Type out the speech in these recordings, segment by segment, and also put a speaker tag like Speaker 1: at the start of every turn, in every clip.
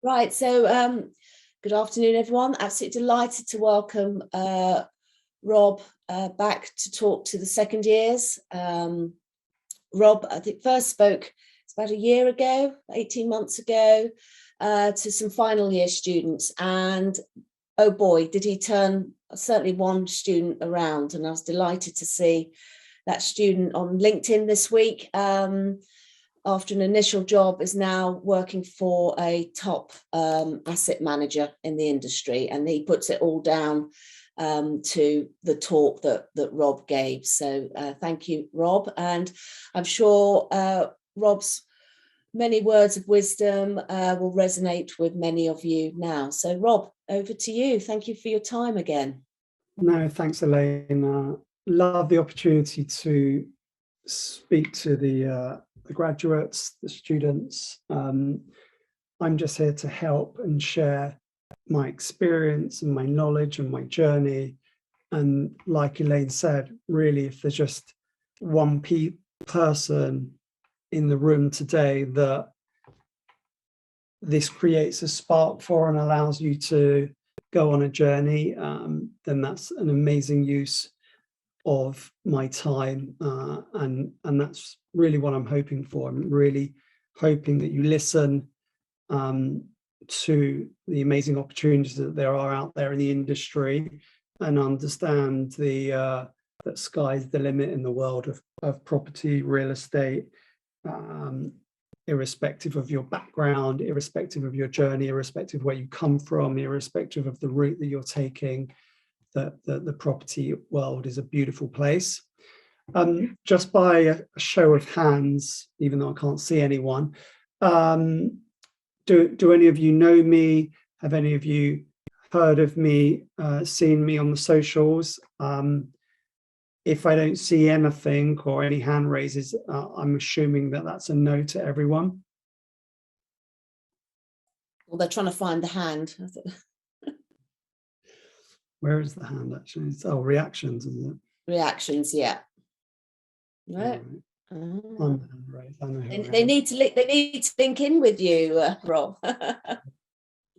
Speaker 1: Right, so good afternoon, everyone. Absolutely delighted to welcome Rob back to talk to the second years. Rob, I think, first spoke about a year ago, 18 months ago, to some final year students. And oh boy, did he turn certainly one student around. And I was delighted to see that student on LinkedIn this week. After an initial job, is now working for a top asset manager in the industry, and he puts it all down to the talk that Rob gave. So thank you, Rob, and I'm sure Rob's many words of wisdom will resonate with many of you now. So Rob, over to you. Thank you for your time again.
Speaker 2: No, thanks, Elaine. Love the opportunity to speak to the graduates, the students. I'm just here to help and share my experience and my knowledge and my journey. And like Elaine said, really, if there's just one person in the room today that this creates a spark for and allows you to go on a journey, then that's an amazing use of my time, and that's really what I'm hoping for. I'm really hoping that you listen to the amazing opportunities that there are out there in the industry, and understand that sky's the limit in the world of property, real estate, irrespective of your background, irrespective of your journey, irrespective of where you come from, irrespective of the route that you're taking. The property world is a beautiful place. Just by a show of hands, even though I can't see anyone, do any of you know me? Have any of you heard of me, seen me on the socials? If I don't see anything or any hand raises, I'm assuming that that's a no to everyone.
Speaker 1: Well, they're trying to find the hand.
Speaker 2: Where is the hand actually? Oh, reactions, isn't it?
Speaker 1: Reactions, yeah. Right.
Speaker 2: Right.
Speaker 1: They need to link in with you, Rob.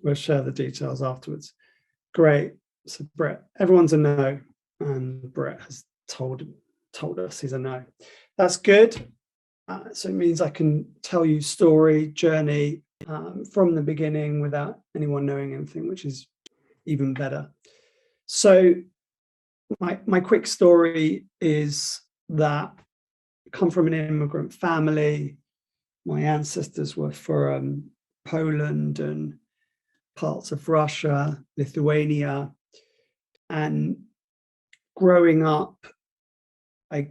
Speaker 2: We'll share the details afterwards. Great. So Brett, everyone's a no, and Brett has told us he's a no. That's good. So it means I can tell you story, journey from the beginning without anyone knowing anything, which is even better. So my quick story is that I come from an immigrant family. My ancestors were from Poland and parts of Russia, Lithuania. And growing up, I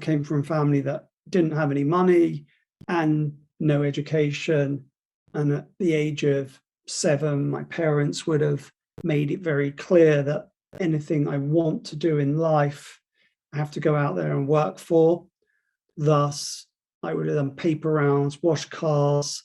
Speaker 2: came from a family that didn't have any money and no education. And at the age of 7, my parents would have made it very clear that anything I want to do in life, I have to go out there and work for. Thus, I would have done paper rounds, wash cars,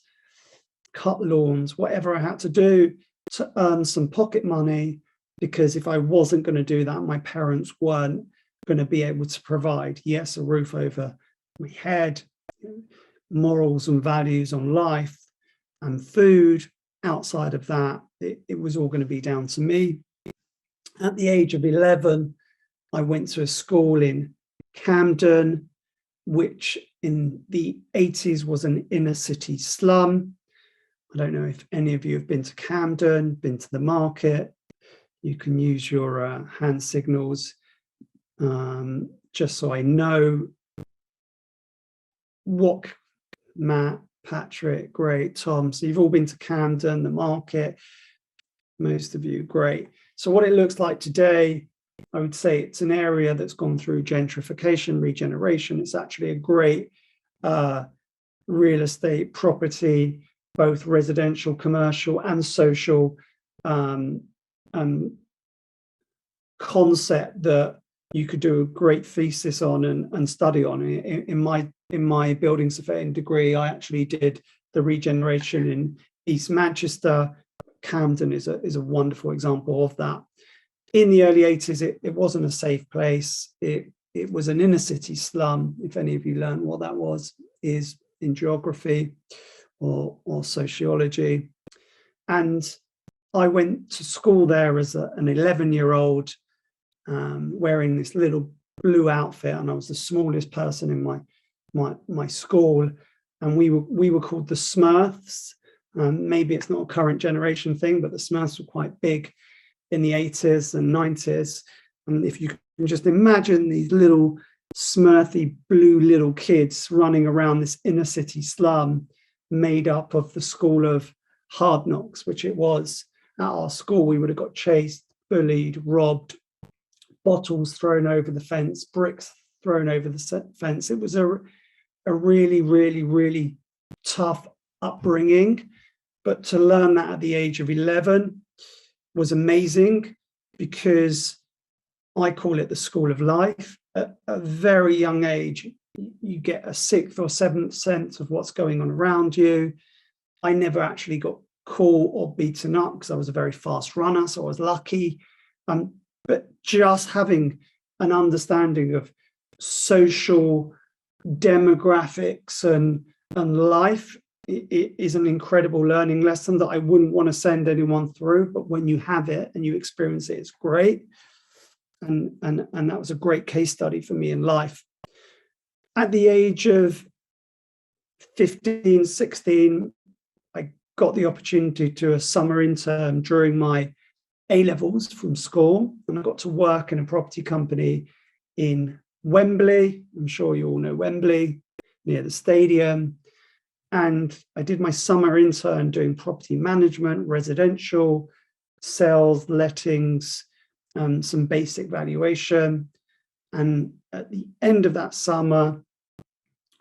Speaker 2: cut lawns, whatever I had to do to earn some pocket money, because if I wasn't going to do that, my parents weren't going to be able to provide, yes, a roof over my head, morals and values on life and food. Outside of that, it was all going to be down to me. At the age of 11, I went to a school in Camden, which in the 80s was an inner city slum. I don't know if any of you have been to Camden, been to the market. You can use your hand signals, just so I know what. Matt, Patrick, great. Tom, so you've all been to Camden, the market, most of you, great. So what it looks like today, I would say it's an area that's gone through gentrification, regeneration. It's actually a great real estate property, both residential, commercial and social concept that you could do a great thesis on and study on. In my building surveying degree, I actually did the regeneration in East Manchester. Camden is a wonderful example of that. In the early 80s, it wasn't a safe place. It was an inner city slum. If any of you learned what that was, is in geography or sociology. And I went to school there as an 11-year-old, wearing this little blue outfit, and I was the smallest person in my school, and we were called the Smurfs. Maybe it's not a current generation thing, but the Smurfs were quite big in the 80s and 90s. And if you can just imagine these little smurfy blue little kids running around this inner city slum made up of the school of hard knocks, which it was. At our school, we would have got chased, bullied, robbed, bottles thrown over the fence, bricks thrown over the fence. It was a really, really, really tough upbringing. But to learn that at the age of 11 was amazing, because I call it the school of life. At a very young age, you get a sixth or seventh sense of what's going on around you. I never actually got caught or beaten up because I was a very fast runner, so I was lucky. But just having an understanding of social demographics and life, it is an incredible learning lesson that I wouldn't want to send anyone through. But when you have it and you experience it, it's great. And that was a great case study for me in life. At the age of 15, 16, I got the opportunity to do a summer intern during my A-levels from school, and I got to work in a property company in Wembley. I'm sure you all know Wembley, near the stadium. And I did my summer intern doing property management, residential, sales, lettings, some basic valuation. And at the end of that summer,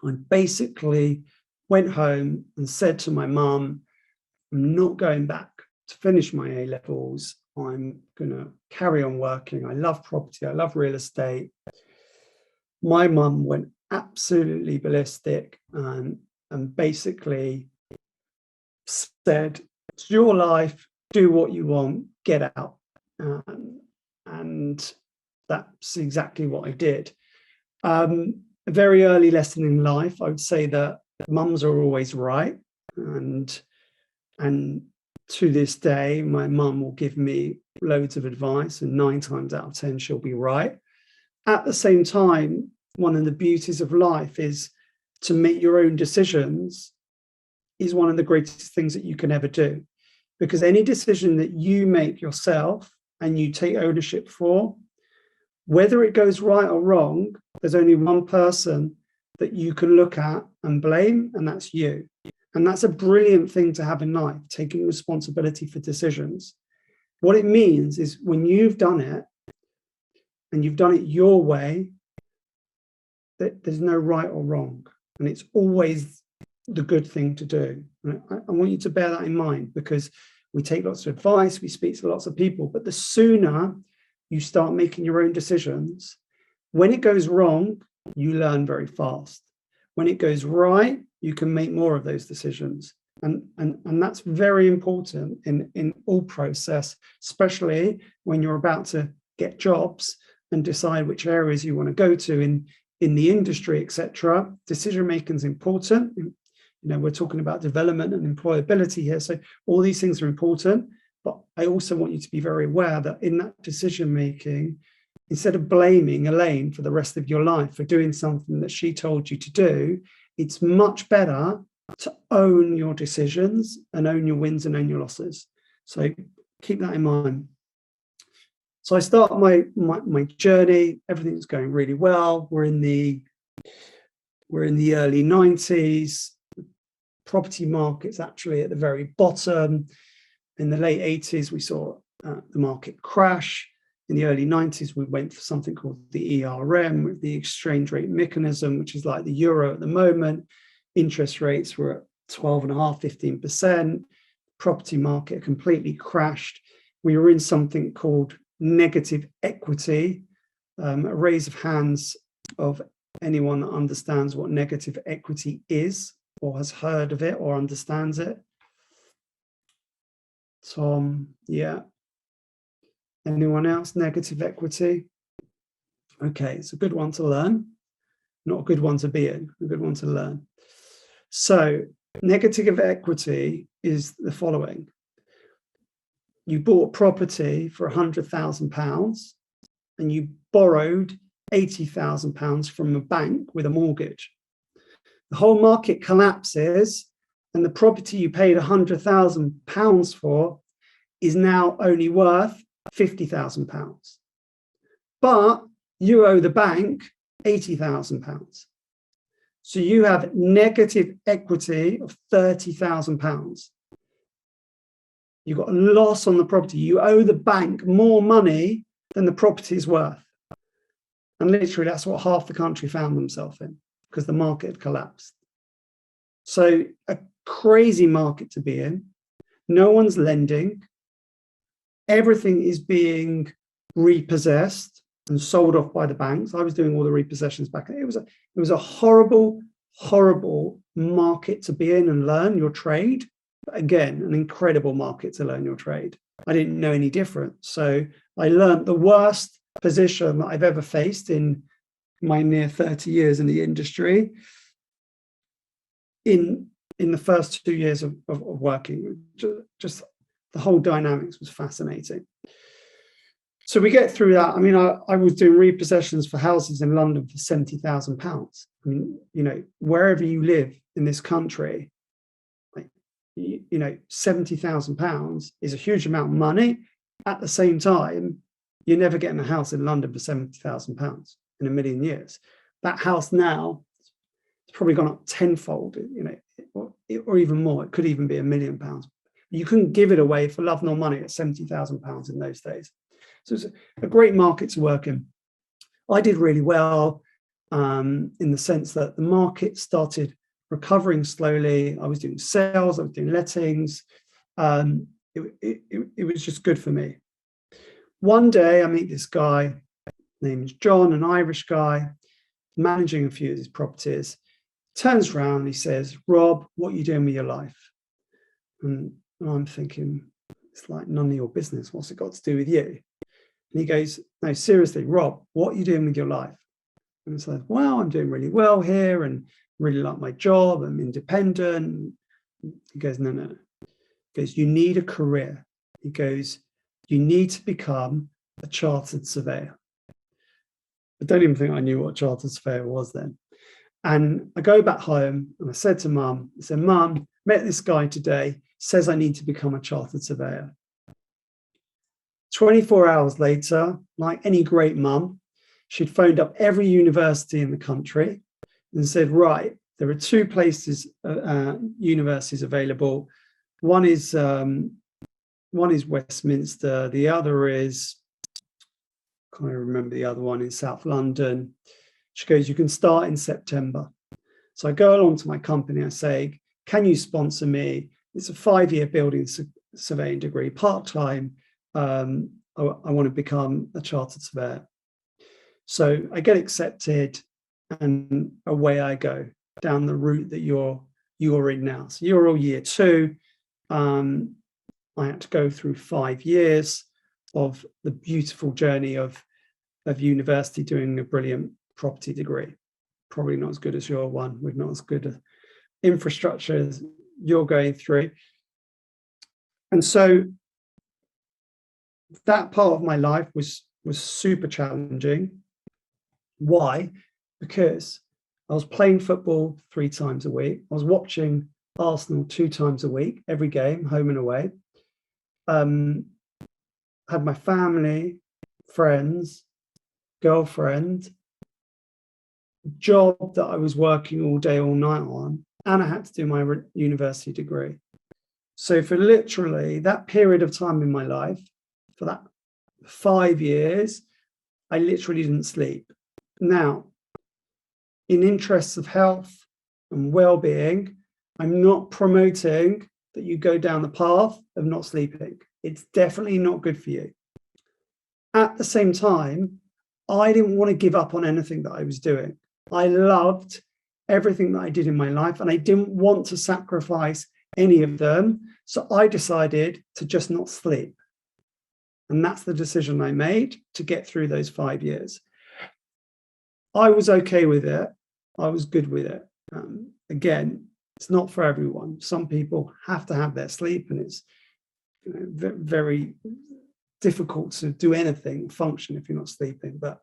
Speaker 2: I basically went home and said to my mum, I'm not going back to finish my A-levels. I'm going to carry on working. I love property. I love real estate. My mum went absolutely ballistic and basically said, it's your life, do what you want, get out. And that's exactly what I did. A very early lesson in life, I would say that mums are always right. And to this day, my mum will give me loads of advice, and 9 times out of 10, she'll be right. At the same time, one of the beauties of life is to make your own decisions is one of the greatest things that you can ever do. Because any decision that you make yourself and you take ownership for, whether it goes right or wrong, there's only one person that you can look at and blame, and that's you. And that's a brilliant thing to have in life, taking responsibility for decisions. What it means is when you've done it and you've done it your way, that there's no right or wrong. And it's always the good thing to do. And I want you to bear that in mind, because we take lots of advice, we speak to lots of people, but the sooner you start making your own decisions, when it goes wrong, you learn very fast. When it goes right, you can make more of those decisions. And that's very important in all process, especially when you're about to get jobs and decide which areas you want to go to in the industry, etc. Decision making is important. You know, we're talking about development and employability here, so all these things are important. But I also want you to be very aware that in that decision making, instead of blaming Elaine for the rest of your life for doing something that she told you to do, it's much better to own your decisions and own your wins and own your losses. So keep that in mind. So I start my journey. Everything's going really well. We're in the early 90s. The property market's actually at the very bottom. In the late 80s, we saw the market crash. In the early 90s, we went for something called the ERM, the exchange rate mechanism, which is like the euro at the moment. Interest rates were at 12.5%, 15%. Property market completely crashed. We were in something called negative equity. A raise of hands of anyone that understands what negative equity is or has heard of it or understands it. Tom, yeah. Anyone else? Negative equity? Okay, it's a good one to learn. Not a good one to be in, a good one to learn. So negative equity is the following. you bought property for £100,000 and you borrowed £80,000 from a bank with a mortgage. The whole market collapses and the property you paid £100,000 for is now only worth £50,000. But you owe the bank £80,000. So you have negative equity of £30,000. You've got a loss on the property. You owe the bank more money than the property is worth. And literally, that's what half the country found themselves in, because the market had collapsed. So a crazy market to be in. No one's lending. Everything is being repossessed and sold off by the banks. I was doing all the repossessions back then. It was a horrible, horrible market to be in and learn your trade. But again, an incredible market to learn your trade. I didn't know any different. So I learned the worst position that I've ever faced in my near 30 years in the industry in the first 2 years of working. Just the whole dynamics was fascinating. So we get through that. I mean, I was doing repossessions for houses in London for £70,000. I mean, you know, wherever you live in this country, like, you know, £70,000 is a huge amount of money. At the same time, you're never getting a house in London for £70,000 in a million years. That house now, it's probably gone up tenfold, you know, or even more. It could even be £1 million. You couldn't give it away for love nor money at £70,000 in those days. So it's a great market to work in. I did really well in the sense that the market started recovering slowly. I was doing sales, I was doing lettings. It was just good for me. One day I meet this guy, named John, an Irish guy, managing a few of his properties. Turns around and he says, "Rob, what are you doing with your life?" And I'm thinking, it's like none of your business. What's it got to do with you? And he goes, "No, seriously, Rob, what are you doing with your life?" And it's like, "Well, I'm doing really well here and really like my job. I'm independent." He goes, No. He goes, "You need a career." He goes, "You need to become a chartered surveyor." I don't even think I knew what a chartered surveyor was then. And I go back home and I said to Mum, I said, "Mum, met this guy today, says I need to become a chartered surveyor." 24 hours later, like any great mum, she'd phoned up every university in the country and said, "Right, there are two places, universities available. One is Westminster. The other is, I can't remember the other one, in South London." She goes, "You can start in September." So I go along to my company. I say, "Can you sponsor me? It's a 5-year building surveying degree, part-time. I want to become a chartered surveyor." So I get accepted and away I go down the route that you're in now. So you're all year 2. I had to go through 5 years of the beautiful journey of university, doing a brilliant property degree. Probably not as good as your one, with not as good a infrastructure as you're going through. And so that part of my life was super challenging. Why? Because I was playing football 3 times a week. I was watching Arsenal 2 times a week, every game, home and away. Had my family, friends, girlfriend, job that I was working all day, all night on, and I had to do my university degree. So for literally that period of time in my life, for that 5 years, I literally didn't sleep. Now, in interests of health and well-being, I'm not promoting that you go down the path of not sleeping. It's definitely not good for you. At the same time, I didn't want to give up on anything that I was doing. I loved everything that I did in my life, and I didn't want to sacrifice any of them. So I decided to just not sleep. And that's the decision I made to get through those 5 years. I was okay with it. I was good with it. Again, it's not for everyone. Some people have to have their sleep, and very difficult to do anything, function if you're not sleeping, but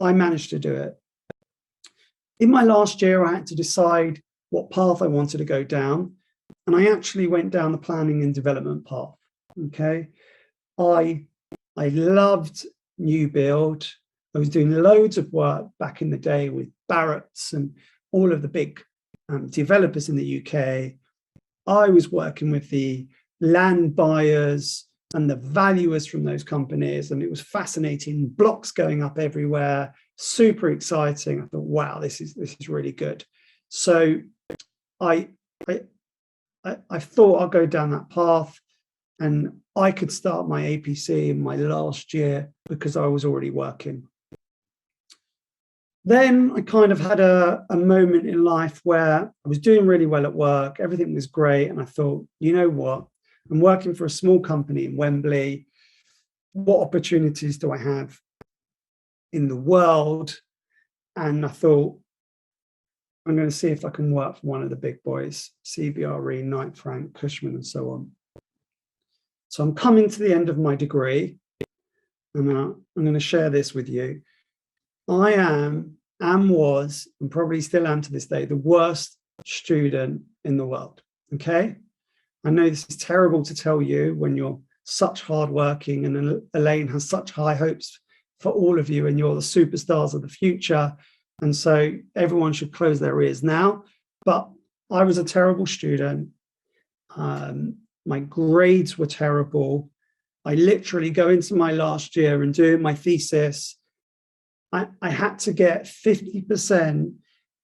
Speaker 2: I managed to do it. In my last year, I had to decide what path I wanted to go down, and I actually went down the planning and development path. Okay, I loved new build. I was doing loads of work back in the day with Barratt's and all of the big developers in the UK. I was working with the land buyers and the valuers from those companies, and it was fascinating. Blocks going up everywhere, super exciting. I thought, wow, this is really good. So I thought I'll go down that path, and I could start my APC in my last year because I was already working. Then I kind of had a moment in life where I was doing really well at work. Everything was great. And I thought, you know what? I'm working for a small company in Wembley. What opportunities do I have in the world? And I thought, I'm going to see if I can work for one of the big boys, CBRE, Knight Frank, Cushman, and so on. So I'm coming to the end of my degree, and I'm going to share this with you. I was, and probably still am to this day, the worst student in the world. Okay. I know this is terrible to tell you when you're such hardworking, and Elaine has such high hopes for all of you, and you're the superstars of the future. And so everyone should close their ears now. But I was a terrible student. My grades were terrible. I literally go into my last year and doing my thesis. I had to get 50%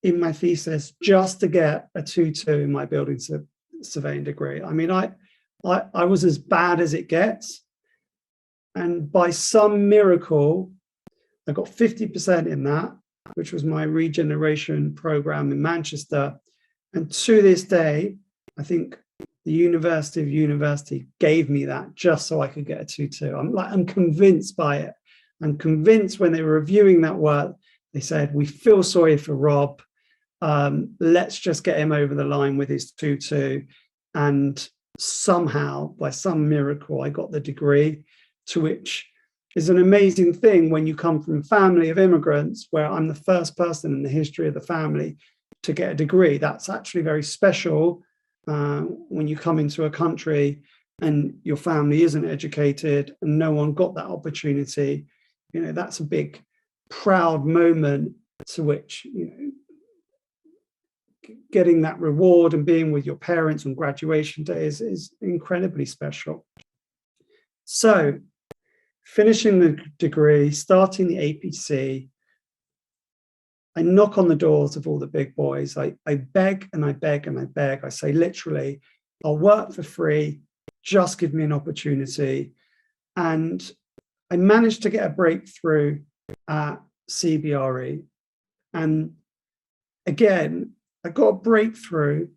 Speaker 2: in my thesis just to get a 2-2 in my building surveying degree. I mean, I was as bad as it gets. And by some miracle, I got 50% in that, which was my regeneration program in Manchester. And to this day, I think the University of University gave me that just so I could get a 2-2. I'm convinced by it. I'm convinced when they were reviewing that work, they said, we feel sorry for Rob. Let's just get him over the line with his 2-2. And somehow, by some miracle, I got the degree, to which is an amazing thing when you come from a family of immigrants, where I'm the first person in the history of the family to get a degree. That's actually very special when you come into a country and your family isn't educated and no one got that opportunity. You know, that's a big, proud moment, to which, you know, getting that reward and being with your parents on graduation day is incredibly special. So finishing the degree, starting the APC, I knock on the doors of all the big boys. I beg and I beg and I beg. I say, literally, I'll work for free. Just give me an opportunity. And I managed to get a breakthrough at CBRE. And again, I got a breakthrough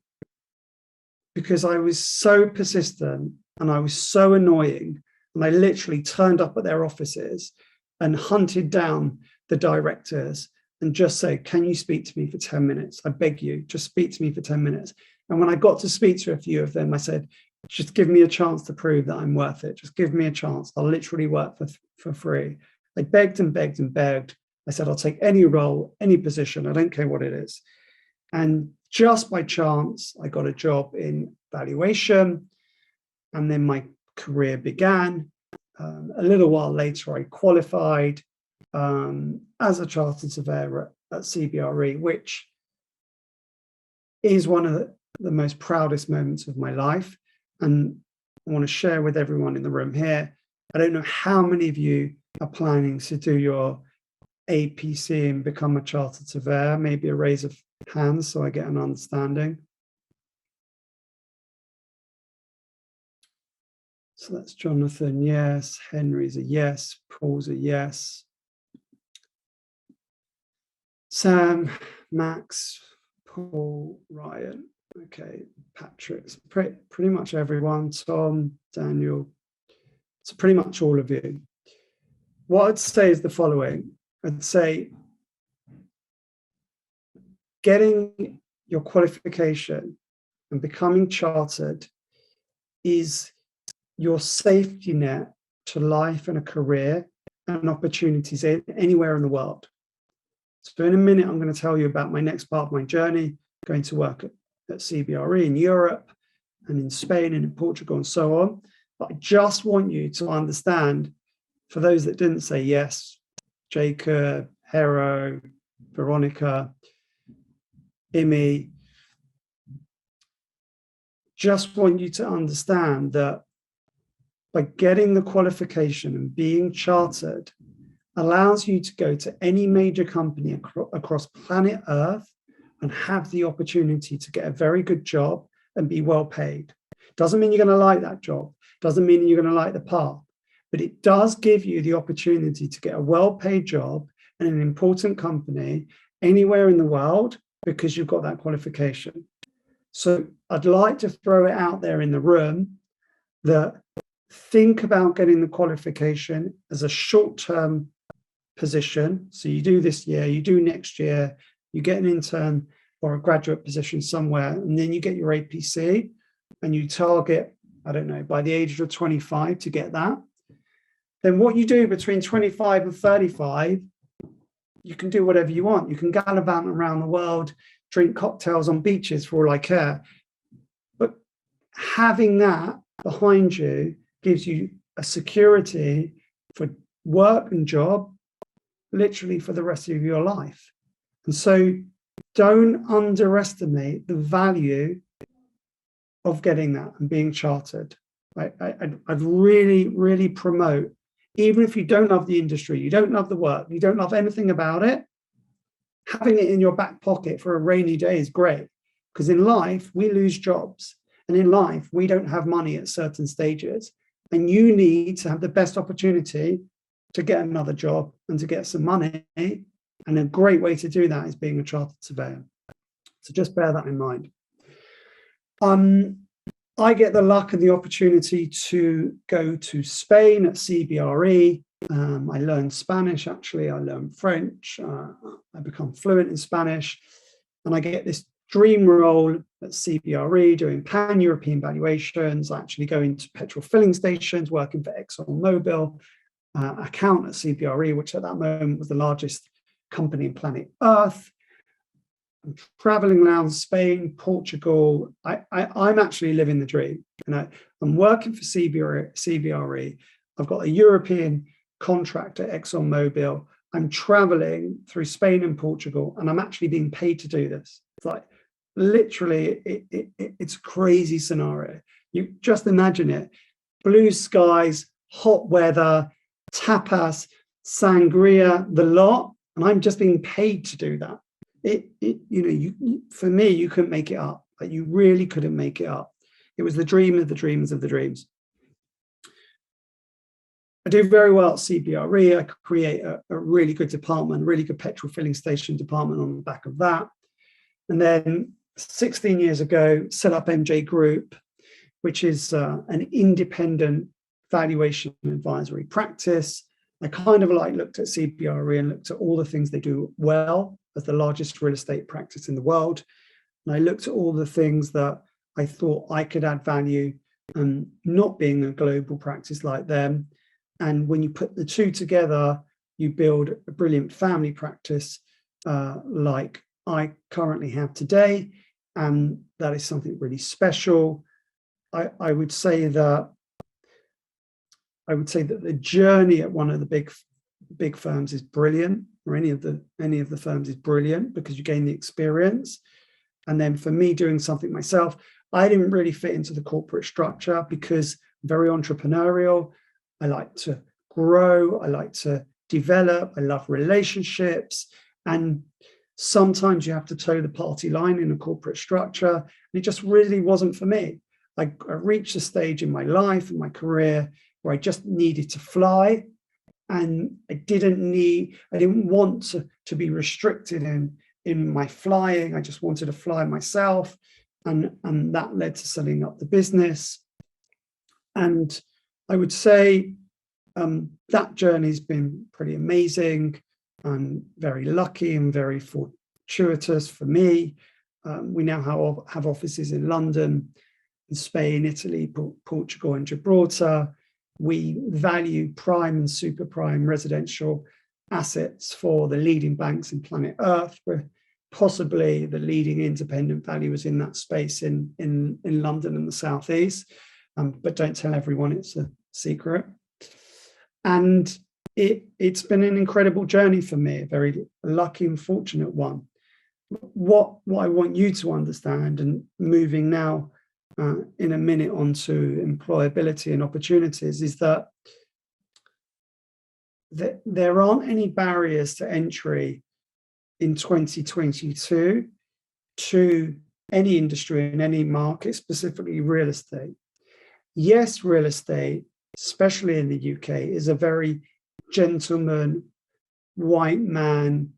Speaker 2: because I was so persistent and I was so annoying. And I literally turned up at their offices and hunted down the directors and just said, can you speak to me for 10 minutes? I beg you, just speak to me for 10 minutes. And when I got to speak to a few of them, I said, just give me a chance to prove that I'm worth it. Just give me a chance. I'll literally work for free. I begged and begged and begged. I said, I'll take any role, any position. I don't care what it is. And just by chance, I got a job in valuation. And then my career began. A little while later, I qualified as a chartered surveyor at CBRE, which is one of the most proudest moments of my life. And I want to share with everyone in the room here. I don't know how many of you are planning to do your APC and become a chartered surveyor. Maybe a raise of hands so I get an understanding. So that's Jonathan, yes. Henry's a yes. Paul's a yes. Sam, Max, Paul, Ryan. Okay, Patrick's pretty much everyone. Tom, Daniel. So pretty much all of you. What I'd say is the following. I'd say getting your qualification and becoming chartered is your safety net to life and a career and opportunities anywhere in the world. So in a minute, I'm going to tell you about my next part of my journey, going to work at CBRE in Europe and in Spain and in Portugal and so on. But I just want you to understand, for those that didn't say yes, Jacob, Hero, Veronica, Imi, just want you to understand that by getting the qualification and being chartered allows you to go to any major company across planet Earth and have the opportunity to get a very good job and be well paid. Doesn't mean you're going to like that job. Doesn't mean you're going to like the path, but it does give you the opportunity to get a well-paid job in an important company anywhere in the world because you've got that qualification. So I'd like to throw it out there in the room that think about getting the qualification as a short-term position. So you do this year, you do next year, you get an intern or a graduate position somewhere, and then you get your APC and you target, I don't know, by the age of 25 to get that. Then what you do between 25 and 35, you can do whatever you want. You can gallivant around the world, drink cocktails on beaches for all I care. But having that behind you gives you a security for work and job literally for the rest of your life. And so don't underestimate the value of getting that and being chartered. I'd really, really promote, even if you don't love the industry, you don't love the work, you don't love anything about it, having it in your back pocket for a rainy day is great. Because in life, we lose jobs. And in life, we don't have money at certain stages. And you need to have the best opportunity to get another job and to get some money. And a great way to do that is being a chartered surveyor. So just bear that in mind. I get the luck and the opportunity to go to Spain at CBRE. I learned Spanish, actually. I learned French. I become fluent in Spanish. And I get this dream role at CBRE doing pan-European valuations, actually going to petrol filling stations, working for ExxonMobil, account at CBRE, which at that moment was the largest company on planet Earth. I'm traveling around Spain, Portugal. I'm actually living the dream. I'm working for CBRE. I've got a European contract at ExxonMobil. I'm traveling through Spain and Portugal, and I'm actually being paid to do this. It's like literally, it's a crazy scenario. You just imagine it: blue skies, hot weather, tapas, sangria, the lot, and I'm just being paid to do that. For me, you couldn't make it up. Like, you really couldn't make it up. It was the dream of the dreams of the dreams. I do very well at CBRE. I create a really good department, really good petrol filling station department on the back of that. And then 16 years ago, set up MJ Group, which is an independent valuation advisory practice. I kind of looked at CBRE and looked at all the things they do well as the largest real estate practice in the world. And I looked at all the things that I thought I could add value, not being a global practice like them. And when you put the two together, you build a brilliant family practice like I currently have today. And that is something really special. I would say that the journey at one of the big firms is brilliant, or any of the firms is brilliant, because you gain the experience. And then for me, doing something myself, I didn't really fit into the corporate structure because I'm very entrepreneurial. I like to grow. I like to develop. I love relationships. And sometimes you have to toe the party line in a corporate structure. And it just really wasn't for me. I reached a stage in my life, in my career, where I just needed to fly. And I didn't want to be restricted in my flying. I just wanted to fly myself. And that led to setting up the business. And I would say that journey's been pretty amazing and very lucky and very fortuitous for me. We now have offices in London, in Spain, Italy, Portugal, and Gibraltar. We value prime and super prime residential assets for the leading banks in planet Earth. We're possibly the leading independent valuers in that space in London and the Southeast, but don't tell everyone, it's a secret. And it's been an incredible journey for me, a very lucky and fortunate one. What I want you to understand, and moving now in a minute onto employability and opportunities, is that there aren't any barriers to entry in 2022 to any industry in any market, specifically real estate. Yes, real estate, especially in the UK, is a very gentleman, white man,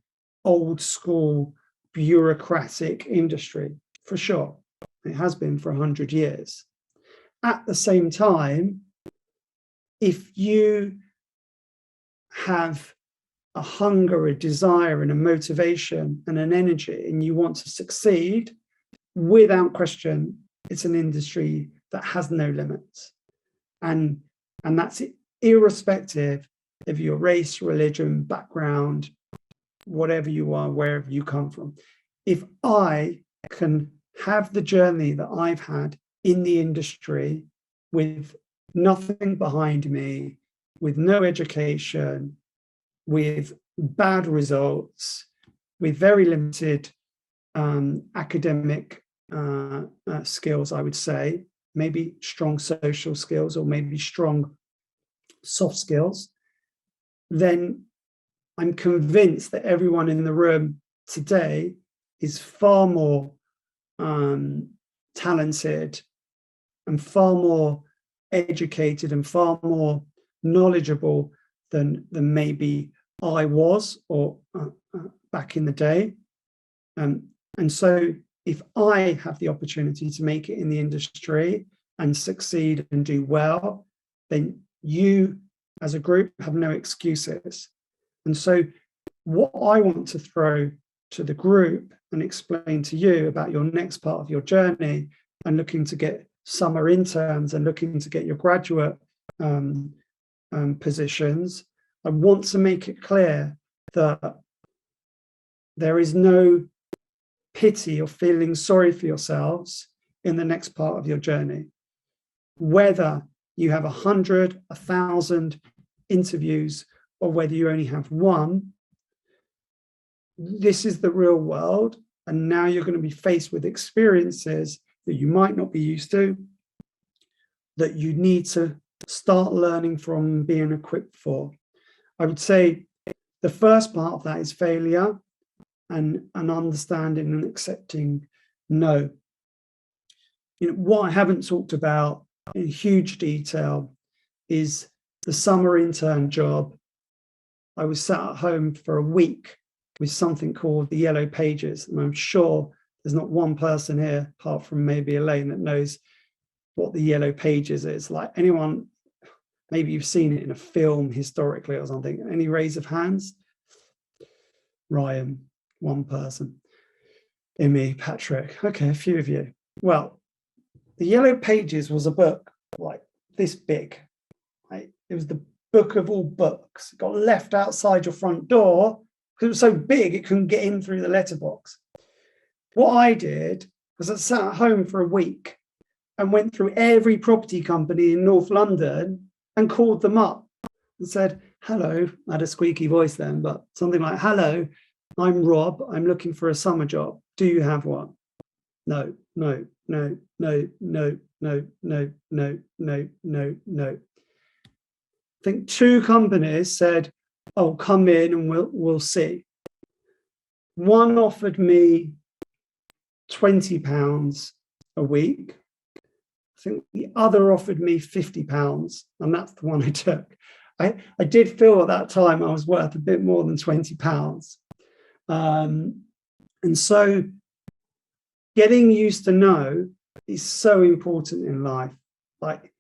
Speaker 2: old school, bureaucratic industry, for sure. It has been for 100 years. At the same time, if you have a hunger, a desire, and a motivation and an energy, and you want to succeed, without question, it's an industry that has no limits. And that's irrespective of your race, religion, background, whatever you are, wherever you come from. If I can have the journey that I've had in the industry with nothing behind me, with no education, with bad results, with very limited academic skills, I would say, maybe strong social skills or maybe strong soft skills, then I'm convinced that everyone in the room today is far more talented and far more educated and far more knowledgeable than maybe I was or back in the day. And so if I have the opportunity to make it in the industry and succeed and do well, then you as a group have no excuses. And so what I want to throw to the group and explain to you about your next part of your journey and looking to get summer interns and looking to get your graduate positions, I want to make it clear that there is no pity or feeling sorry for yourselves in the next part of your journey. Whether you have 100, 1,000 interviews, or whether you only have one, this is the real world. And now you're going to be faced with experiences that you might not be used to, that you need to start learning from and being equipped for. I would say the first part of that is failure and understanding and accepting no. You know, what I haven't talked about in huge detail is the summer intern job. I was sat at home for a week with something called the Yellow Pages, and I'm sure there's not one person here, apart from maybe Elaine, that knows what the Yellow Pages is. Like, anyone, maybe you've seen it in a film historically or something. Any raise of hands? Ryan, one person. Imi, Patrick. Okay, a few of you. Well, the Yellow Pages was a book like this big. Right? It was the book of all books. It got left outside your front door because it was so big it couldn't get in through the letterbox. What I did was I sat at home for a week and went through every property company in North London and called them up and said, hello. I had a squeaky voice then, but something like, hello, I'm Rob. I'm looking for a summer job. Do you have one? No, no, no, no, no, no, no, no, no, no, no. I think 2 companies said, oh, come in and we'll see. One offered me £20 a week. I think the other offered me £50, and that's the one I took. I did feel at that time I was worth a bit more than £20. And so getting used to no is so important in life. Like,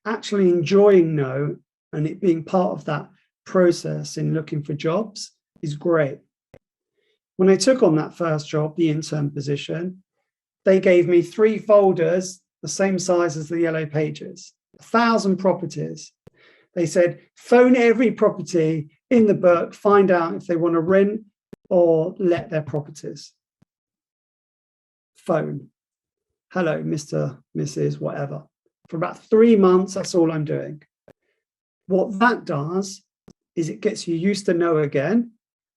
Speaker 2: actually enjoying no and it being part of that process in looking for jobs is great. When I took on that first job, the intern position, they gave me 3 folders the same size as the yellow pages, 1,000 properties. They said, phone every property in the book, find out if they want to rent or let their properties. Phone. Hello, Mr., Mrs., whatever. For about 3 months, that's all I'm doing. What that does is it gets you used to no again,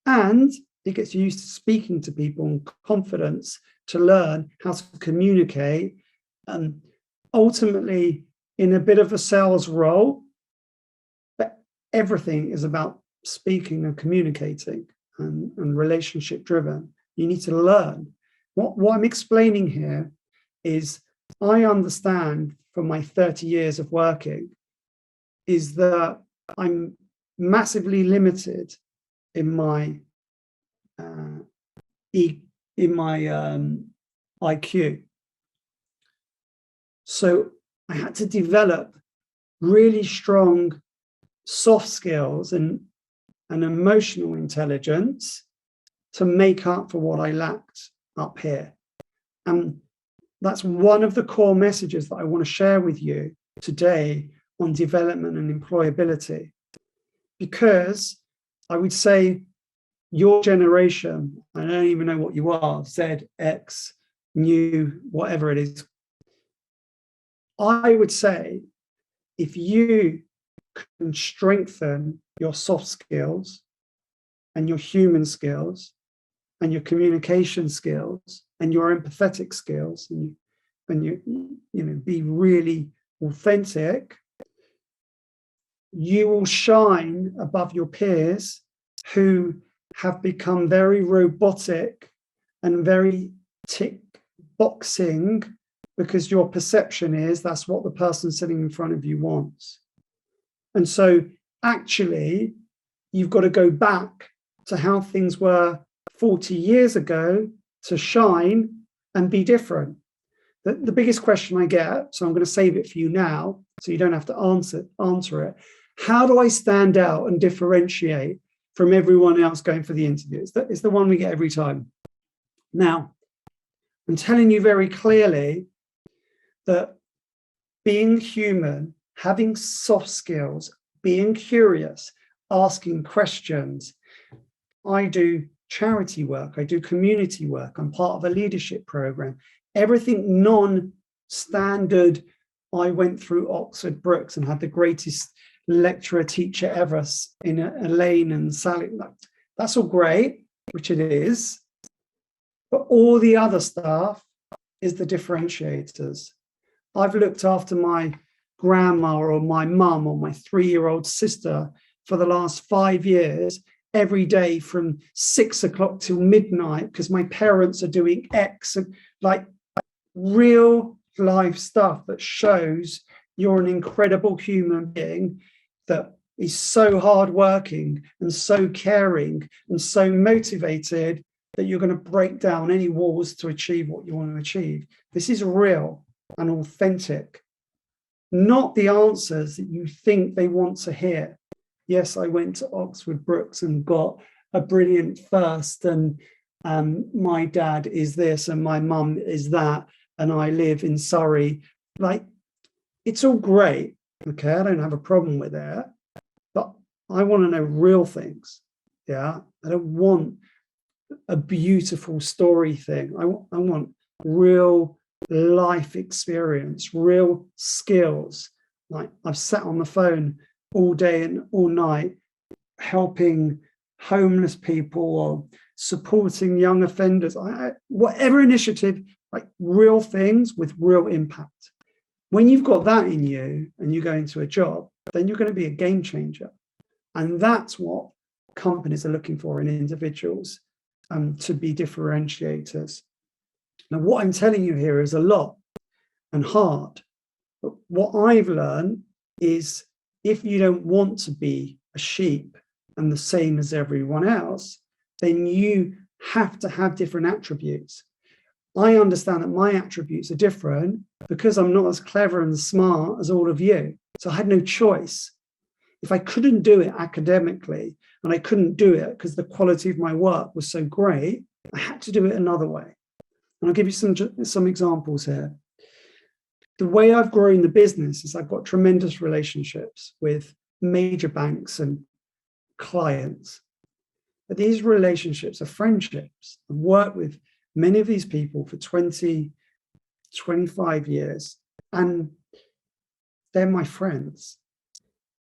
Speaker 2: and it gets you used to speaking to people in confidence to learn how to communicate. And ultimately, in a bit of a sales role, but everything is about speaking and communicating and relationship driven. You need to learn. What I'm explaining here is I understand from my 30 years of working is that I'm massively limited in my IQ. So I had to develop really strong soft skills and emotional intelligence to make up for what I lacked up here. And that's one of the core messages that I want to share with you today on development and employability. Because I would say your generation, I don't even know what you are, Z, X, new, whatever it is. I would say if you can strengthen your soft skills and your human skills and your communication skills and your empathetic skills, and you be really authentic, you will shine above your peers who have become very robotic and very tick boxing because your perception is that's what the person sitting in front of you wants. And so actually, you've got to go back to how things were 40 years ago to shine and be different. The biggest question I get, so I'm going to save it for you now, so you don't have to answer it. How do I stand out and differentiate from everyone else going for the interview? It's the one we get every time. Now, I'm telling you very clearly that being human, having soft skills, being curious, asking questions. I do charity work, I do community work, I'm part of a leadership program. Everything non-standard. I went through Oxford Brookes and had the greatest lecturer teacher ever in Elaine and Sally. That's all great, which it is. But all the other stuff is the differentiators. I've looked after my grandma or my mum or my 3-year-old sister for the last 5 years, every day from 6 o'clock till midnight, because my parents are doing X, and like real life stuff that shows you're an incredible human being that is so hardworking and so caring and so motivated that you're going to break down any walls to achieve what you want to achieve. This is real and authentic, not the answers that you think they want to hear. Yes, I went to Oxford Brookes and got a brilliant first, and my dad is this and my mum is that, and I live in Surrey. Like, it's all great. Okay, I don't have a problem with that, but I want to know real things. Yeah, I don't want a beautiful story thing. I want real life experience, real skills. Like, I've sat on the phone all day and all night helping homeless people or supporting young offenders, whatever initiative, like real things with real impact. When you've got that in you and you go into a job, then you're going to be a game changer. And that's what companies are looking for in individuals, to be differentiators. Now, what I'm telling you here is a lot and hard. But what I've learned is if you don't want to be a sheep and the same as everyone else, then you have to have different attributes. I understand that my attributes are different because I'm not as clever and smart as all of you. So I had no choice. If I couldn't do it academically and I couldn't do it because the quality of my work was so great, I had to do it another way. And I'll give you some examples here. the way I've grown the business is I've got tremendous relationships with major banks and clients. But these relationships are friendships. I've worked with many of these people for 20, 25 years, and they're my friends.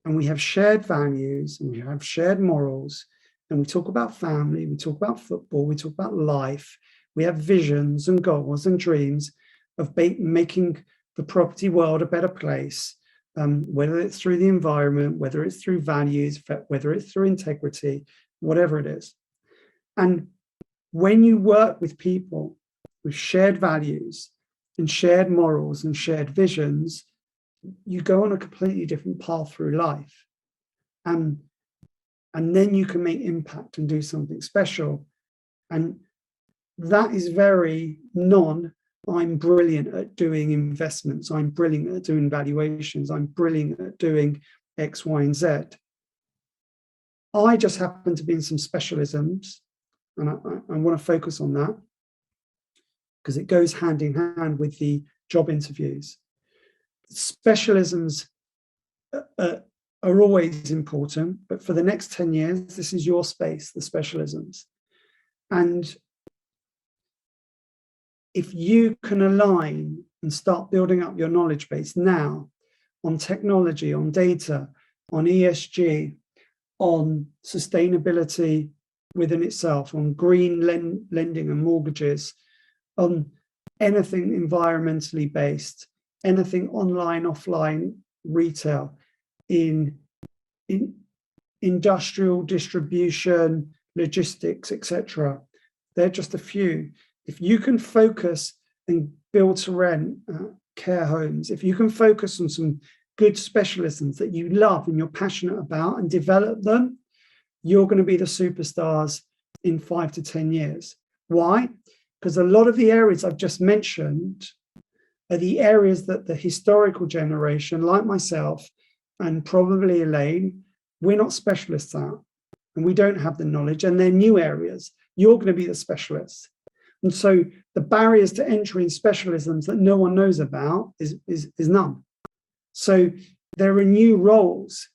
Speaker 2: And we have shared values, and we have shared morals, and we talk about family, we talk about football, we talk about life. We have visions and goals and dreams of making the property world a better place, whether it's through the environment, whether it's through values, whether it's through integrity, whatever it is. And when you work with people with shared values and shared morals and shared visions, you go on a completely different path through life. And then you can make impact and do something special. And that is very I'm brilliant at doing investments. I'm brilliant at doing valuations. I'm brilliant at doing X, Y, and Z. I just happen to be in some specialisms, and I want to focus on that because it goes hand in hand with the job interviews. Specialisms are always important, but for the next 10 years, this is your space, the specialisms. And if you can align and start building up your knowledge base now on technology, on data, on ESG, on sustainability within itself, on green lending and mortgages, on anything environmentally based, anything online, offline, retail, in industrial distribution, logistics, etc. They're just a few. If you can focus and build to rent care homes, if you can focus on some good specialisms that you love and you're passionate about and develop them, you're going to be the superstars in 5 to 10 years. Why? Because a lot of the areas I've just mentioned are the areas that the historical generation, like myself and probably Elaine, we're not specialists at, and we don't have the knowledge, and they're new areas. You're going to be the specialists. And so the barriers to entry in specialisms that no one knows about is none. So there are new roles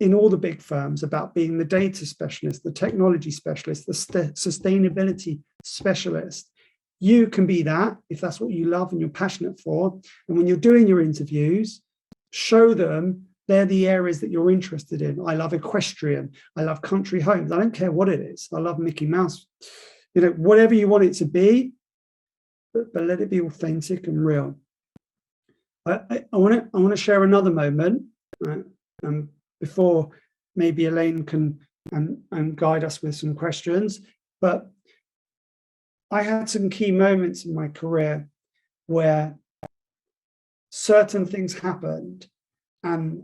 Speaker 2: in all the big firms about being the data specialist, the technology specialist, the sustainability specialist. You can be that if that's what you love and you're passionate for. And when you're doing your interviews, show them they're the areas that you're interested in. I love equestrian. I love country homes. I don't care what it is. I love Mickey Mouse. Whatever you want it to be, but let it be authentic and real. I want to share another moment before maybe Elaine can and guide us with some questions. But I had some key moments in my career where certain things happened and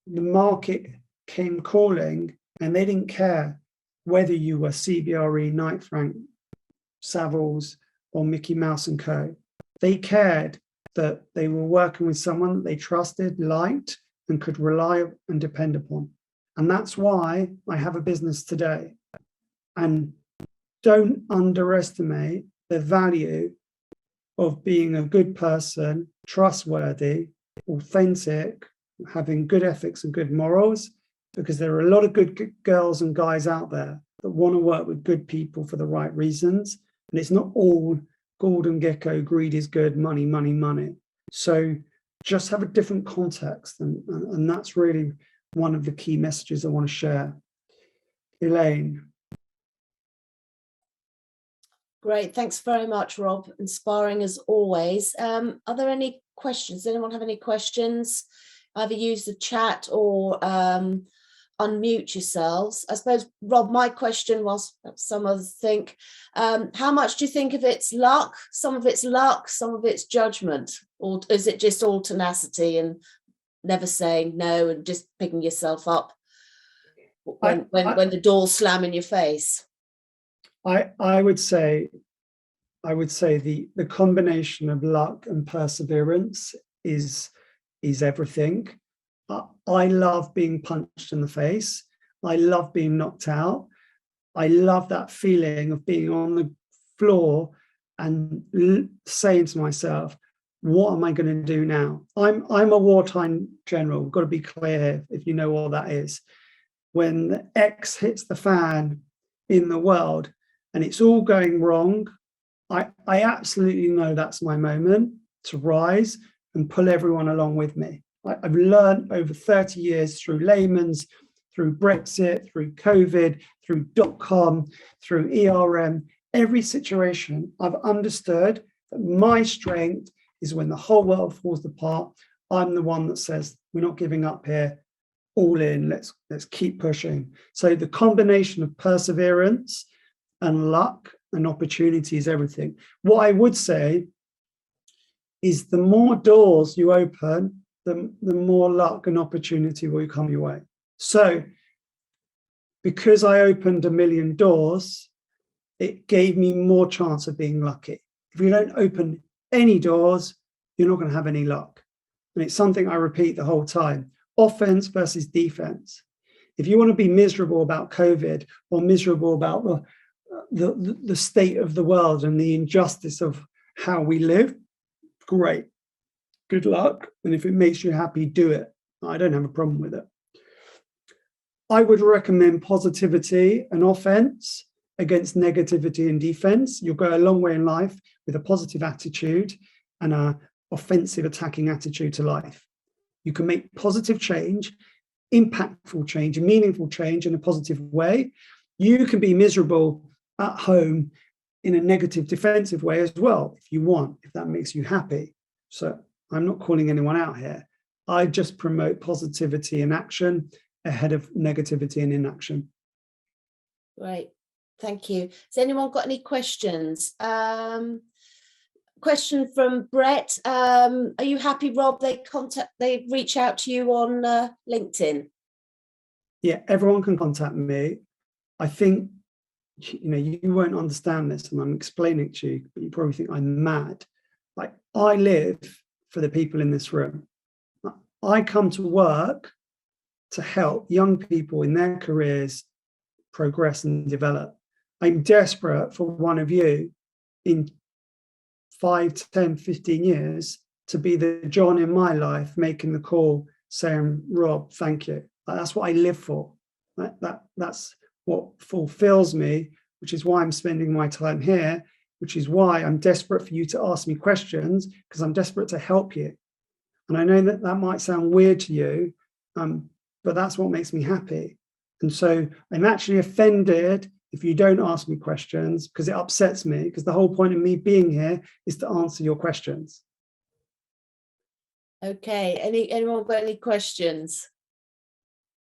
Speaker 2: the market came calling, and they didn't care whether you were CBRE, Knight Frank, Savills, or Mickey Mouse and Co. They cared that they were working with someone that they trusted, liked, and could rely and depend upon. And that's why I have a business today. And don't underestimate the value of being a good person, trustworthy, authentic, having good ethics and good morals, because there are a lot of good girls and guys out there that want to work with good people for the right reasons. And it's not all Gordon Gekko, greed is good, money, money, money. So just have a different context. And that's really one of the key messages I want to share. Elaine.
Speaker 1: Great. Thanks very much, Rob. Inspiring as always. Are there any questions? Does anyone have any questions? Either use the chat or unmute yourselves. I suppose, Rob, my question was, some others think, how much do you think of it's luck? Some of it's luck, some of it's judgment, or is it just all tenacity and never saying no and just picking yourself up when the doors slam in your face?
Speaker 2: I would say the combination of luck and perseverance is everything. I love being punched in the face. I love being knocked out. I love that feeling of being on the floor and saying to myself, what am I going to do now? I'm a wartime general. We've got to be clear here, if you know what that is. When the X hits the fan in the world and it's all going wrong, I absolutely know that's my moment to rise and pull everyone along with me. I've learned over 30 years through Lehman's, through Brexit, through COVID, through .com, through ERM, every situation I've understood that my strength is when the whole world falls apart, I'm the one that says, we're not giving up here, all in, let's keep pushing. So the combination of perseverance and luck and opportunity is everything. What I would say is the more doors you open, the more luck and opportunity will come your way. So because I opened 1 million doors, it gave me more chance of being lucky. If you don't open any doors, you're not going to have any luck. And it's something I repeat the whole time. Offense versus defense. If you want to be miserable about COVID or miserable about the state of the world and the injustice of how we live, great. Good luck. And if it makes you happy, do it. I don't have a problem with it. I would recommend positivity and offense against negativity and defense. You'll go a long way in life with a positive attitude and an offensive attacking attitude to life. You can make positive change, impactful change, meaningful change in a positive way. You can be miserable at home in a negative defensive way as well, if you want, if that makes you happy. So I'm not calling anyone out here. I just promote positivity and action ahead of negativity and inaction.
Speaker 1: Great, thank you. Has anyone got any questions? Question from Brett. Are you happy, Rob? They reach out to you on LinkedIn.
Speaker 2: Yeah, everyone can contact me. I think you won't understand this, and I'm explaining it to you, but you probably think I'm mad. Like, I live for the people in this room. I come to work to help young people in their careers progress and develop. I'm desperate for one of you in 5, 10, 15 years to be the John in my life making the call saying, Rob, thank you. That's what I live for. That's what fulfills me, which is why I'm spending my time here, which is why I'm desperate for you to ask me questions, because I'm desperate to help you. And I know that that might sound weird to you, but that's what makes me happy. And so I'm actually offended if you don't ask me questions, because it upsets me, because the whole point of me being here is to answer your questions.
Speaker 1: Okay, anyone got any questions?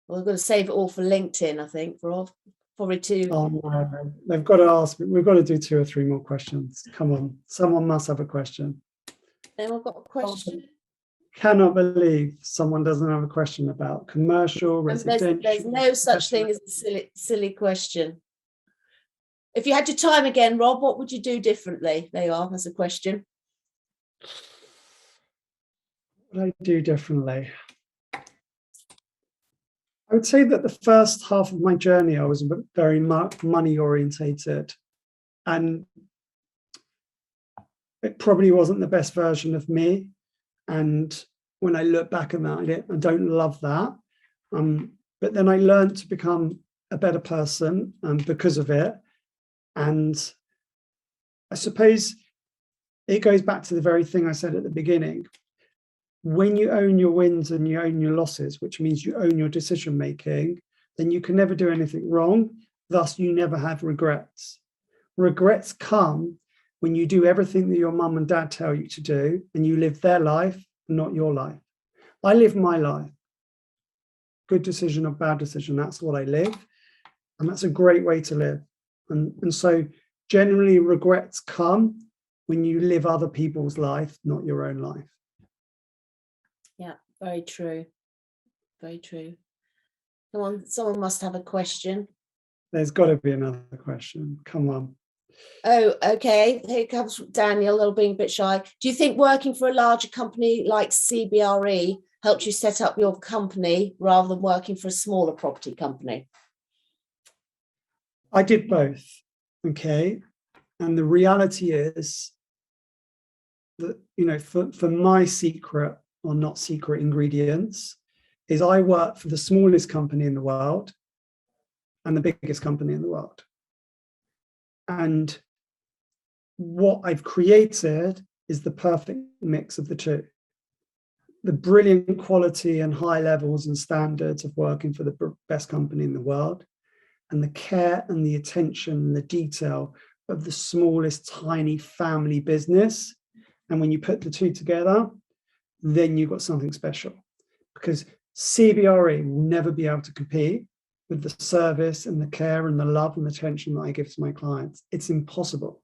Speaker 1: Well, we're going to save it all for LinkedIn, I think, Rob. Probably two.
Speaker 2: Oh, no. They've got to ask. We've got to do 2 or 3 more questions. Come on, someone must have a question.
Speaker 1: Anyone got a question?
Speaker 2: Cannot believe someone doesn't have a question about commercial, residential.
Speaker 1: There's no such thing as a silly question. If you had your time again, Rob, what would you do differently? There you are, that's a question.
Speaker 2: What would I do differently? I would say that the first half of my journey, I was very money orientated, and it probably wasn't the best version of me. And when I look back at that, I don't love that. But then I learned to become a better person because of it. And I suppose it goes back to the very thing I said at the beginning. When you own your wins and you own your losses, which means you own your decision making, then you can never do anything wrong. Thus, you never have regrets. Regrets come when you do everything that your mum and dad tell you to do and you live their life, not your life. I live my life. Good decision or bad decision, that's what I live. And that's a great way to live. And so generally regrets come when you live other people's life, not your own life.
Speaker 1: Yeah, very true. Very true. Someone must have a question.
Speaker 2: There's got to be another question. Come on.
Speaker 1: Oh, okay. Here comes Daniel, a little being a bit shy. Do you think working for a larger company like CBRE helped you set up your company rather than working for a smaller property company?
Speaker 2: I did both. Okay. And the reality is for my secret or not secret ingredients is I work for the smallest company in the world and the biggest company in the world. And what I've created is the perfect mix of the two. The brilliant quality and high levels and standards of working for the best company in the world, and the care and the attention and the detail of the smallest tiny family business. And when you put the two together, then you've got something special, because CBRE will never be able to compete with the service and the care and the love and the attention that I give to my clients. It's impossible.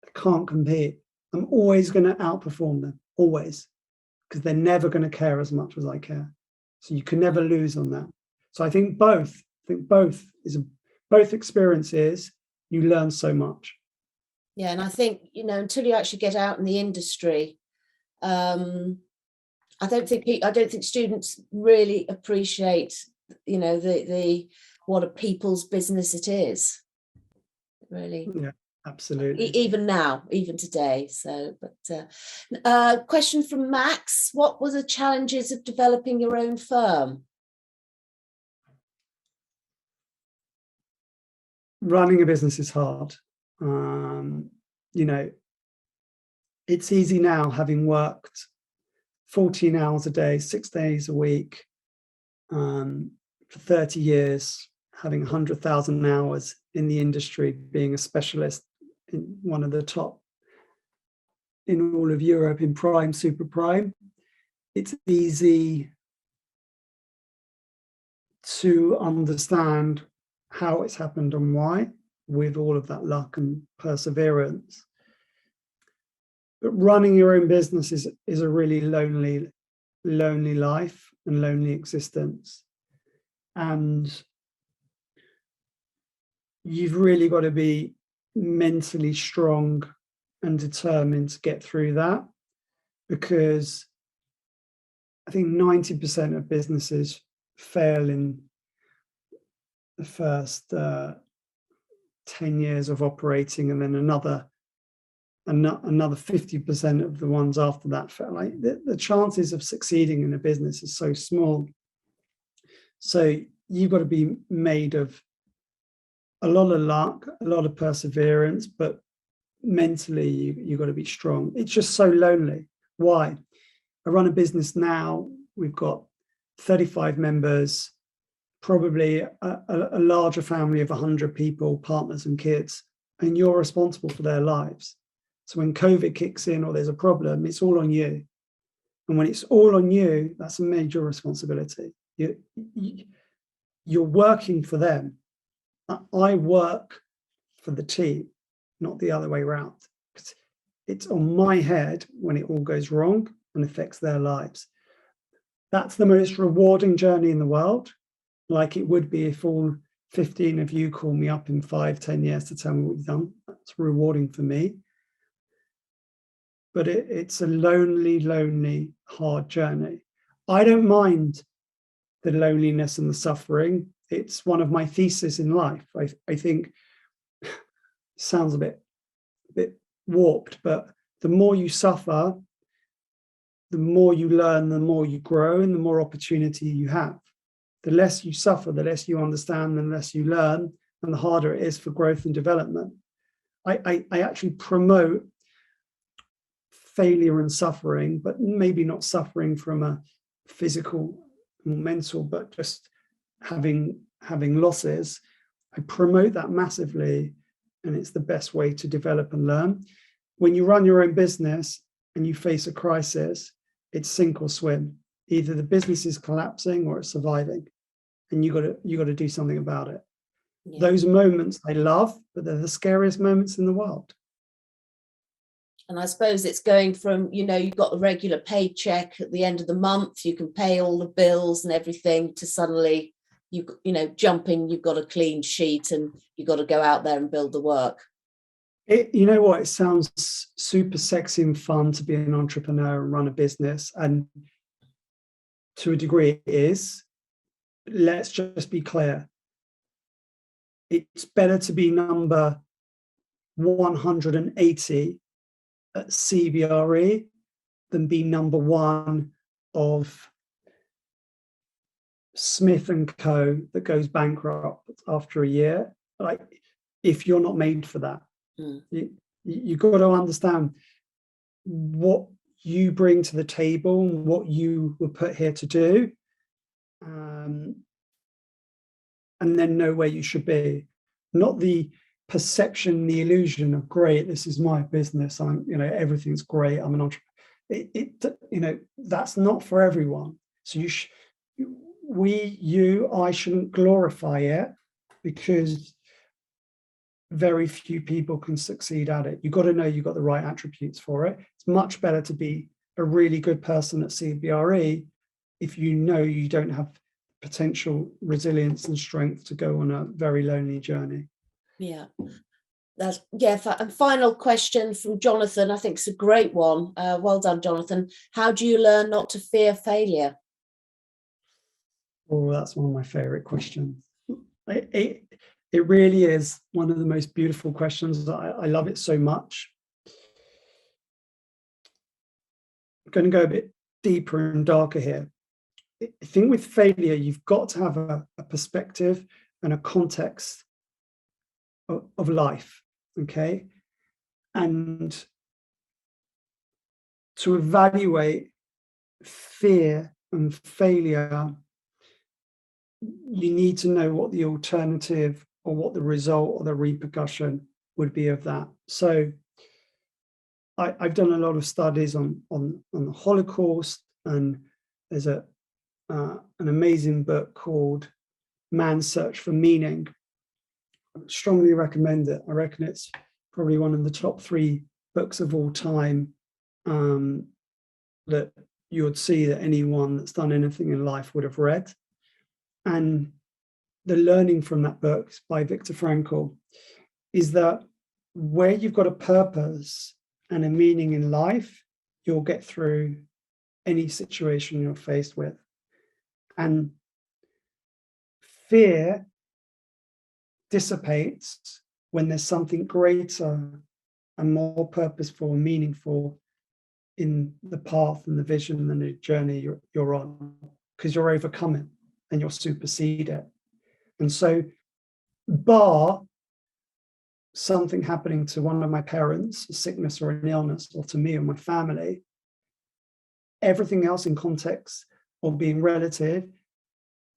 Speaker 2: I can't compete. I'm always going to outperform them, always, because they're never going to care as much as I care. So you can never lose on that. So I think both experiences, you learn so much.
Speaker 1: Yeah, and I think, until you actually get out in the industry, I don't think students really appreciate, the what a people's business it is. Really.
Speaker 2: Yeah, absolutely.
Speaker 1: Even now, even today. So, but question from Max: what were the challenges of developing your own firm?
Speaker 2: Running a business is hard. It's easy now, having worked 14 hours a day, 6 days a week, for 30 years, having 100,000 hours in the industry, being a specialist in one of the top in all of Europe in prime, super prime. It's easy to understand how it's happened and why, with all of that luck and perseverance. But running your own business is a really lonely life and lonely existence. And you've really got to be mentally strong and determined to get through that, because I think 90% of businesses fail in the first 10 years of operating, and then another 50% of the ones after that fail. Like the chances of succeeding in a business is so small. So you've got to be made of a lot of luck, a lot of perseverance, but mentally you've got to be strong. It's just so lonely. Why? I run a business now. We've got 35 members, probably a larger family of 100 people, partners and kids, and you're responsible for their lives. So when COVID kicks in or there's a problem, it's all on you. And when it's all on you, that's a major responsibility. You're working for them. I work for the team, not the other way around. It's on my head when it all goes wrong and affects their lives. That's the most rewarding journey in the world, like it would be if all 15 of you call me up in 5-10 years to tell me what you've done. That's rewarding for me. But it's a lonely, hard journey. I don't mind the loneliness and the suffering. It's one of my theses in life. I think it sounds a bit warped, but the more you suffer, the more you learn, the more you grow, and the more opportunity you have. The less you suffer, the less you understand, the less you learn, and the harder it is for growth and development. I actually promote failure and suffering, but maybe not suffering from a physical or mental, but just having losses. I promote that massively, and it's the best way to develop and learn. When you run your own business and you face a crisis, it's sink or swim. Either the business is collapsing or it's surviving, and you got to do something about it. Yeah. Those moments I love, but they're the scariest moments in the world.
Speaker 1: And I suppose it's going from, you've got the regular paycheck at the end of the month, you can pay all the bills and everything, to suddenly, jumping, you've got a clean sheet and you've got to go out there and build the work.
Speaker 2: You know what? It sounds super sexy and fun to be an entrepreneur and run a business. And to a degree it is. Let's just be clear. It's better to be number 180 at CBRE than be number one of Smith and Co. that goes bankrupt after a year. Like, if you're not made for that, you've got to understand what you bring to the table and what you were put here to do, and then know where you should be, not the perception, the illusion of, great, this is my business, I'm, everything's great, I'm an entrepreneur. That's not for everyone. So I shouldn't glorify it, because very few people can succeed at it. You've got to know you've got the right attributes for it. It's much better to be a really good person at CBRE if you know you don't have potential resilience and strength to go on a very lonely journey.
Speaker 1: Yeah. And final question from Jonathan. I think it's a great one. Well done, Jonathan. How do you learn not to fear failure?
Speaker 2: Oh, that's one of my favorite questions. It really is one of the most beautiful questions. I love it so much. I'm going to go a bit deeper and darker here. I think with failure, you've got to have a perspective and a context of life, okay? And to evaluate fear and failure, you need to know what the alternative or what the result or the repercussion would be of that. So I've done a lot of studies on the Holocaust, and there's an amazing book called Man's Search for Meaning. I strongly recommend it. I reckon it's probably one of the top 3 books of all time, that you would see that anyone that's done anything in life would have read. And the learning from that book by Viktor Frankl is that where you've got a purpose and a meaning in life, you'll get through any situation you're faced with. And fear dissipates when there's something greater and more purposeful and meaningful in the path and the vision and the journey you're on, because you're overcoming and you'll supersede it. And so, bar something happening to one of my parents, a sickness or an illness, or to me or my family, everything else in context or being relative,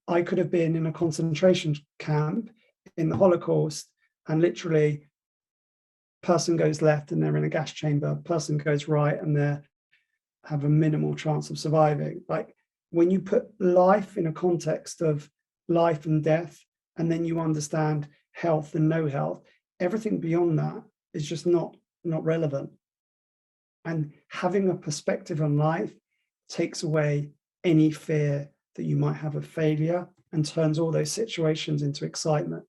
Speaker 2: I could have been in a concentration camp in the Holocaust, and literally person goes left and they're in a gas chamber, person goes right and they have a minimal chance of surviving. Like, when you put life in a context of life and death, and then you understand health and no health, everything beyond that is just not relevant. And having a perspective on life takes away any fear that you might have of failure and turns all those situations into excitement.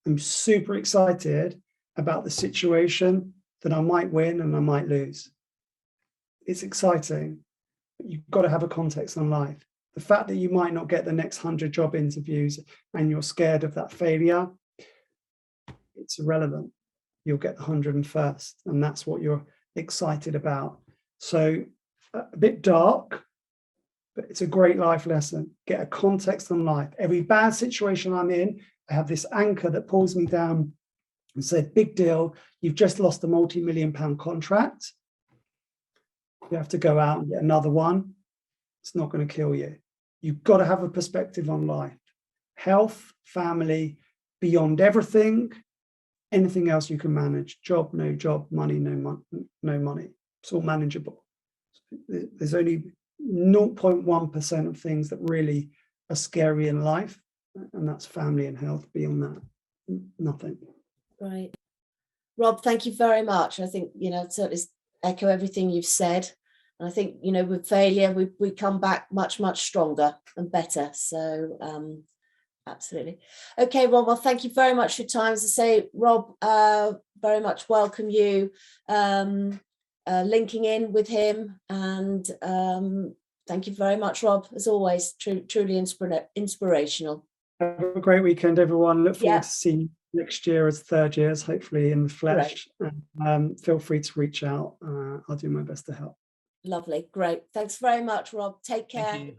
Speaker 2: I'm super excited about the situation that I might win and I might lose. It's exciting, but you've got to have a context on life. The fact that you might not get the next 100 job interviews and you're scared of that failure, it's irrelevant. You'll get the 101st, and that's what you're excited about. So a bit dark, but it's a great life lesson. Get a context on life. Every bad situation I'm in, I have this anchor that pulls me down and said, big deal, you've just lost a multi-million-pound contract. You have to go out and get another one. It's not going to kill you. You've got to have a perspective on life. Health, family, beyond everything, anything else you can manage. Job, no job, money, no money. It's all manageable. There's only 0.1% of things that really are scary in life, and that's family and health. Beyond that, nothing.
Speaker 1: Right. Rob, thank you very much. I think, certainly echo everything you've said. And I think, with failure, we come back much, much stronger and better. So absolutely. Okay, Rob, well, thank you very much for your time. As I say, Rob, very much welcome you linking in with him. And thank you very much, Rob, as always, truly inspirational.
Speaker 2: Have a great weekend, everyone. Look forward to seeing you next year as third years, hopefully in the flesh. And, feel free to reach out. I'll do my best to help.
Speaker 1: Lovely. Great. Thanks very much, Rob. Take
Speaker 3: Thank
Speaker 1: care.
Speaker 3: you.